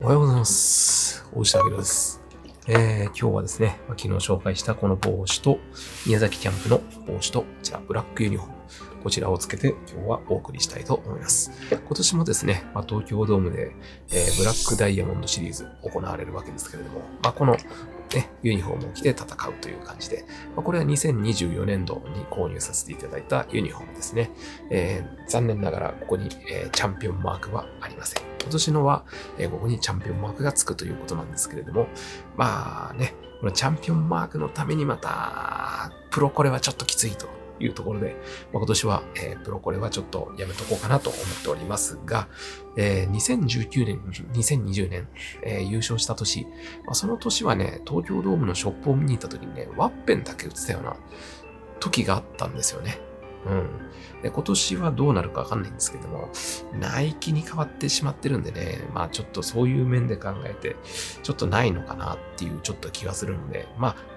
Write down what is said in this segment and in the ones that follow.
おはようございます。大下明です。今日はですね、昨日紹介したこの帽子と、宮崎キャンプの帽子と、こちら、ブラックユニフォーム。こちらをつけて今日はお送りしたいと思います。今年もですね、東京ドームで、ブラックダイヤモンドシリーズ行われるわけですけれども、このユニフォームを着て戦うという感じで、これは2024年度に購入させていただいたユニフォームですね。残念ながらここに、チャンピオンマークはありません。今年のは、ここにチャンピオンマークがつくということなんですけれども、このチャンピオンマークのためにまた、プロコレはちょっときついというところで、今年は、プロコレはちょっとやめとこうかなと思っておりますが、2019年、2020年、優勝した年、その年はね、東京ドームのショップを見に行った時にね、ワッペンだけ売ってたような時があったんですよね。で今年はどうなるかわかんないんですけども、ナイキに変わってしまってるんでね、ちょっとそういう面で考えて、ちょっとないのかなっていうちょっと気がするので、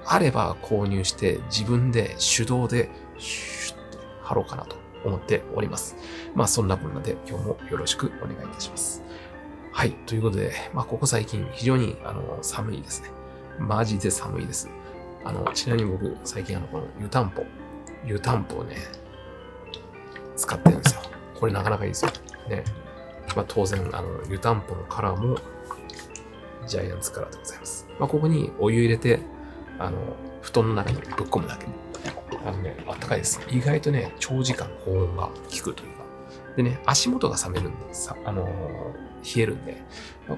あれば購入して自分で手動でシュッと貼ろうかなと思っております。そんなこんなで今日もよろしくお願いいたします。はい、ということで、ここ最近非常に寒いですね。マジで寒いです。ちなみに僕最近この湯たんぽをね、使ってるんですよ。これなかなかいいですよ。ね。当然、湯たんぽのカラーもジャイアンツカラーでございます。ここにお湯入れて、布団の中にぶっ込むだけ。あったかいです。意外とね、長時間保温が効くというか。でね、足元が冷めるんで、冷えるんで、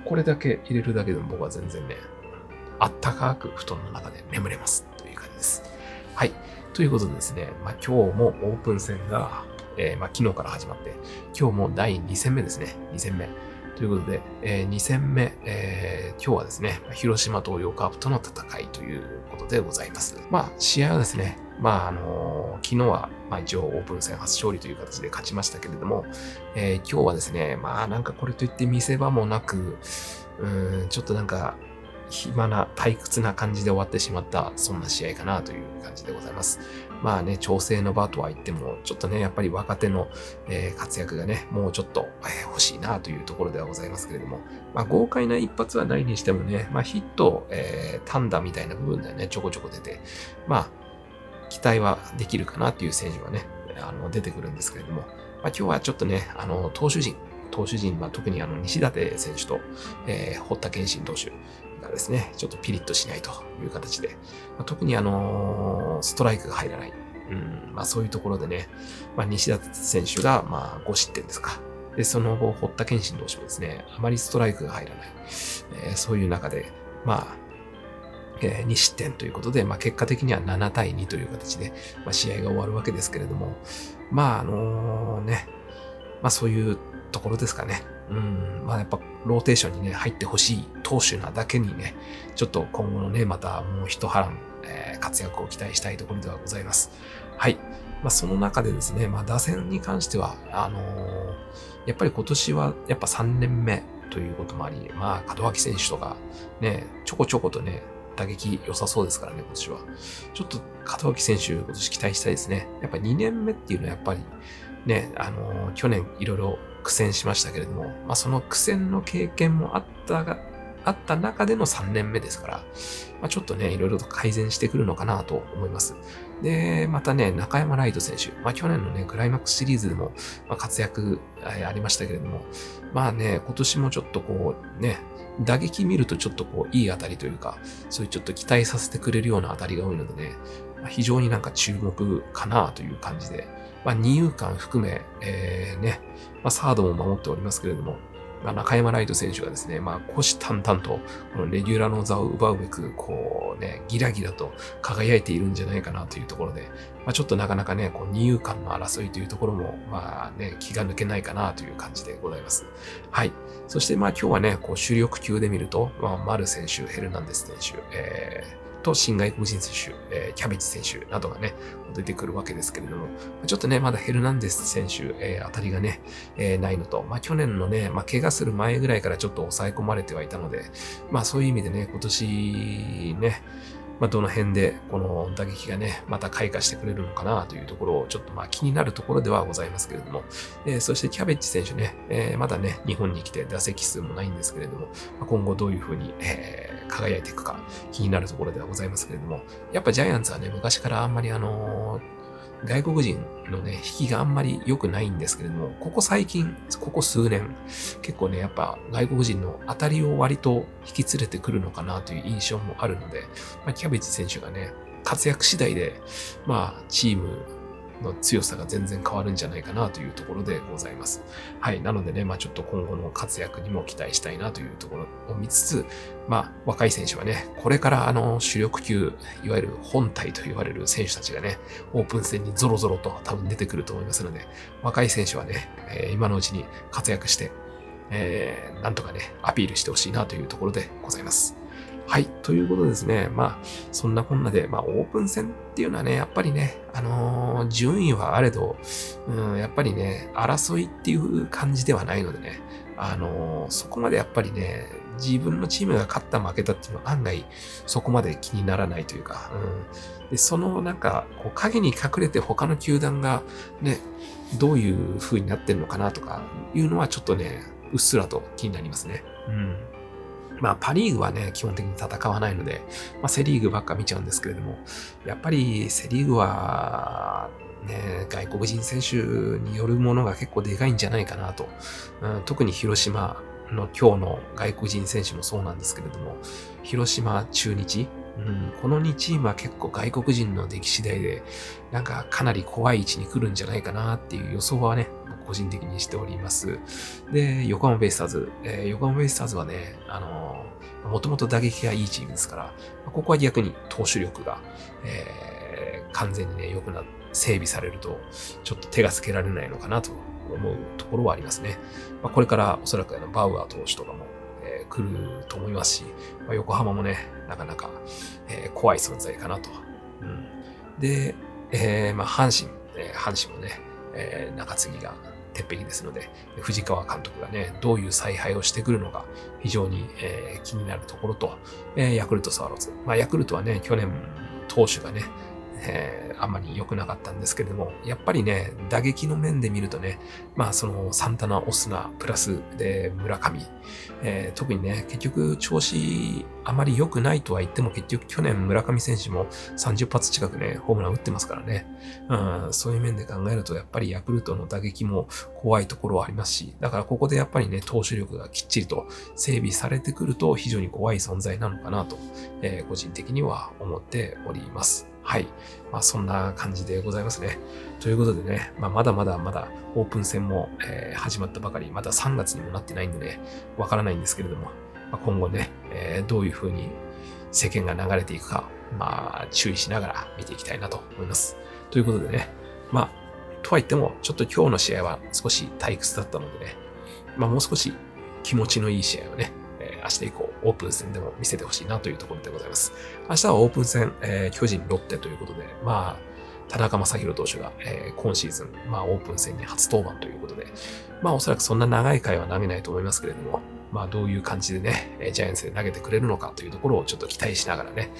これだけ入れるだけでも僕は全然ね、あったかく布団の中で眠れますという感じです。はい。ということでですね、今日もオープン戦が、昨日から始まって、今日も第2戦目ですね。2戦目。ということで、2戦目、今日はですね、広島東洋カープとの戦いということでございます。試合はですね、昨日は、一応オープン戦初勝利という形で勝ちましたけれども、今日はですね、なんかこれといって見せ場もなく、ちょっとなんか、暇な退屈な感じで終わってしまった、そんな試合かなという感じでございます。調整の場とは言っても、ちょっとね、やっぱり若手の、活躍がね、もうちょっと、欲しいなというところではございますけれども、豪快な一発はないにしてもね、ヒット、単打みたいな部分ではね、ちょこちょこ出て、期待はできるかなという選手がね、出てくるんですけれども、今日はちょっとね、投手陣、特に西舘選手と、堀田健信投手がですね、ちょっとピリッとしないという形で、特にストライクが入らない。そういうところでね、西舘選手が5失点ですか。で、その後、堀田健信投手もですね、あまりストライクが入らない。そういう中で、2失点ということで、結果的には7対2という形で、試合が終わるわけですけれども、そういうところですかね。やっぱローテーションにね、入ってほしい投手なだけにね、ちょっと今後のね、またもう一波乱、活躍を期待したいところではございます。はい。その中でですね、打線に関しては、やっぱり今年はやっぱ3年目ということもあり、門脇選手とかね、ちょこちょことね、打撃良さそうですからね、今年は。ちょっと門脇選手、今年期待したいですね。やっぱ2年目っていうのはやっぱりね、去年いろいろ苦戦しましたけれども、その苦戦の経験もあった中での3年目ですから、ちょっとね、いろいろと改善してくるのかなと思います。で、またね、中山ライト選手、去年のね、クライマックスシリーズでも、活躍ありましたけれども、今年もちょっとこうね、打撃見るとちょっとこういい当たりというか、そういうちょっと期待させてくれるような当たりが多いのでね、非常になんか注目かなという感じで、二遊間含め、サードも守っておりますけれども、中山ライト選手がですね、虎視眈々と、このレギュラーの座を奪うべく、こうね、ギラギラと輝いているんじゃないかなというところで、ちょっとなかなかね、こう二遊間の争いというところも、気が抜けないかなという感じでございます。はい。そして今日はね、こう主力級で見ると、丸選手、ヘルナンデス選手、と新外国人選手、キャベツ選手などがね、出てくるわけですけれども、ちょっとね、まだヘルナンデス選手、当たりがね、ないのと、去年のね、怪我する前ぐらいからちょっと抑え込まれてはいたので、そういう意味でね、今年ね、どの辺でこの打撃がね、また開花してくれるのかなというところをちょっと気になるところではございますけれども、そしてキャベッジ選手ね、まだね、日本に来て打席数もないんですけれども、今後どういうふうに、輝いていくか気になるところではございますけれども、やっぱジャイアンツはね、昔からあんまり外国人のね、引きがあんまり良くないんですけれども、ここ最近、ここ数年、結構ね、やっぱ外国人の当たりを割と引き連れてくるのかなという印象もあるので、キャベツ選手がね、活躍次第で、チームの強さが全然変わるんじゃないかなというところでございます。はい。なのでね、ちょっと今後の活躍にも期待したいなというところを見つつ、若い選手はね、これから主力級、いわゆる本体と言われる選手たちがね、オープン戦にゾロゾロと多分出てくると思いますので、若い選手はね、今のうちに活躍して、なんとかね、アピールしてほしいなというところでございます。はい。ということでですね。そんなこんなで、オープン戦っていうのはね、やっぱりね、順位はあれど、やっぱりね、争いっていう感じではないのでね、そこまでやっぱりね、自分のチームが勝った負けたっていうのは案外そこまで気にならないというか、で、その影に隠れて他の球団がね、どういう風になってるのかなとかいうのはちょっとね、うっすらと気になりますね。パリーグはね、基本的に戦わないので、セリーグばっか見ちゃうんですけれども、やっぱりセリーグは、ね、外国人選手によるものが結構でかいんじゃないかなと。特に広島の今日の外国人選手もそうなんですけれども、広島、中日、この2チームは結構外国人の出来次第で、かなり怖い位置に来るんじゃないかなっていう予想はね、個人的にしております。で、横浜ベイスターズ。横浜ベイスターズはね、もともと打撃がいいチームですから、ここは逆に投手力が、完全にね、整備されると、ちょっと手がつけられないのかなと思うところはありますね。これからおそらくバウアー投手とかも、来ると思いますし、横浜もね、なかなか、怖い存在かなと。で、阪神もね、中継ぎが鉄壁ですので、藤川監督がね、どういう采配をしてくるのか、非常に、気になるところと、ヤクルトスワローズ。ヤクルトはね、去年、投手がね、あんまり良くなかったんですけれども、やっぱりね、打撃の面で見るとね、そのサンタナ、オスナ、プラスで村上、特にね、結局調子あまり良くないとは言っても、結局去年村上選手も30発近くね、ホームラン打ってますからね。そういう面で考えると、やっぱりヤクルトの打撃も怖いところはありますし、だからここでやっぱりね、投手力がきっちりと整備されてくると非常に怖い存在なのかなと、個人的には思っております。はい。そんな感じでございますね。ということでね、まだまだオープン戦も、始まったばかり、まだ3月にもなってないんでね、わからないんですけれども、今後ね、どういう風に世間が流れていくか、注意しながら見ていきたいなと思います。ということでね、とは言っても、ちょっと今日の試合は少し退屈だったのでね、もう少し気持ちのいい試合をね、明日以降オープン戦でも見せてほしいなというところでございます。明日はオープン戦、巨人ロッテということで、田中将大投手が、今シーズン、オープン戦に初登板ということで、おそらくそんな長い回は投げないと思いますけれども、どういう感じでね、ジャイアンツで投げてくれるのかというところをちょっと期待しながらね、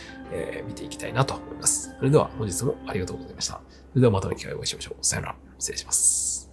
見ていきたいなと思います。それでは本日もありがとうございました。それではまたの機会をお会いしましょう。さよなら。失礼します。